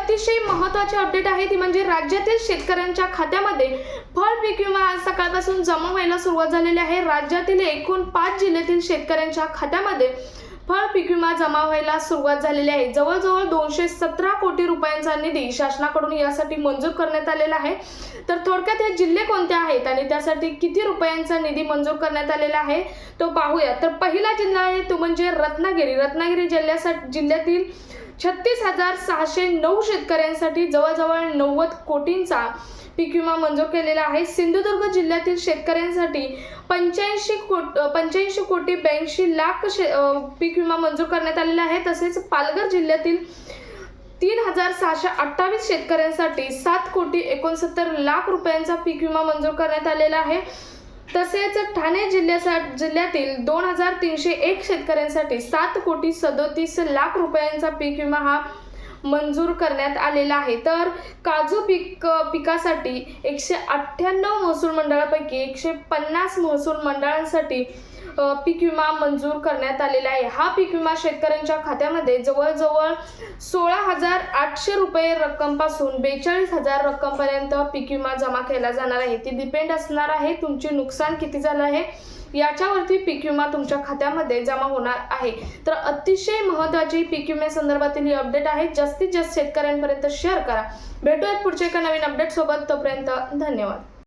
अतिशय महत्त्वाची अपडेट आहे ती म्हणजे राज्यातील शेतकऱ्यांच्या खात्यामध्ये फळ पीक विमा आज सकाळपासून जमा व्हायला सुरुवात झालेली आहे। राज्यातील एकूण 5 जिल्ह्यातील शेतकऱ्यांच्या खात्यामध्ये फळ पीक विमा जमा व्हायला सुरुवात झालेली आहे। जवळजवळ 217 कोटी रुपयांचा निधी शासनाकडून यासाठी मंजूर करण्यात आलेला आहे। तर थोडक्यात हे जिल्हे कोणते आहेत आणि त्यासाठी किती रुपयांचा निधी मंजूर करण्यात आलेला आहे तो पाहूया। तर पहिला जिल्हा आहे तो म्हणजे रत्नागिरी जिल्ह्यातील 36,609 शेतकऱ्यांसाठी जवळजवळ 90 कोटींचा पीक विमा मंजूर केलेला आहे। सिंधुदुर्ग जिल्ह्यातील शेतकऱ्यांसाठी 85 कोटी 82 लाख पीक विमा मंजूर करण्यात आलेला आहे। तसेच पालघर जिल्ह्यातील 3,628 शेतकऱ्यांसाठी 7 कोटी 69 लाख रुपयांचा पीक विमा मंजूर करण्यात आलेला आहे। तसेच ठाणे जिल्ह्यातील 2,301 शेतकऱ्यांसाठी 7 कोटी 37 लाख रुपयांचा पीक विमा हा मंजूर करण्यात आलेला आहे। तर काजू पिकासाठी 198 महसूल मंडळापैकी 150 महसूल मंडळांसाठी पीक विमा मंजूर करण्यात आलेला आहे। हा पीक विमा शेतकऱ्यांच्या खात्यामध्ये जवळजवळ 16,800 रुपये रक्कमपासून 42,000 रक्कमपर्यंत पीक विमा जमा केला जाणार आहे। ती डिपेंड असणार आहे तुमचे नुकसान किती झालं आहे याच्यावरती पीक विमा तुमच्या खात्यामध्ये जमा होणार आहे। तर अतिशय महत्त्वाची पीक विम्यासंदर्भातील ही अपडेट आहे। जास्तीत जास्त शेतकऱ्यांपर्यंत शेअर करा। भेटूयात पुढच्या एका नवीन अपडेट सोबत, तोपर्यंत धन्यवाद।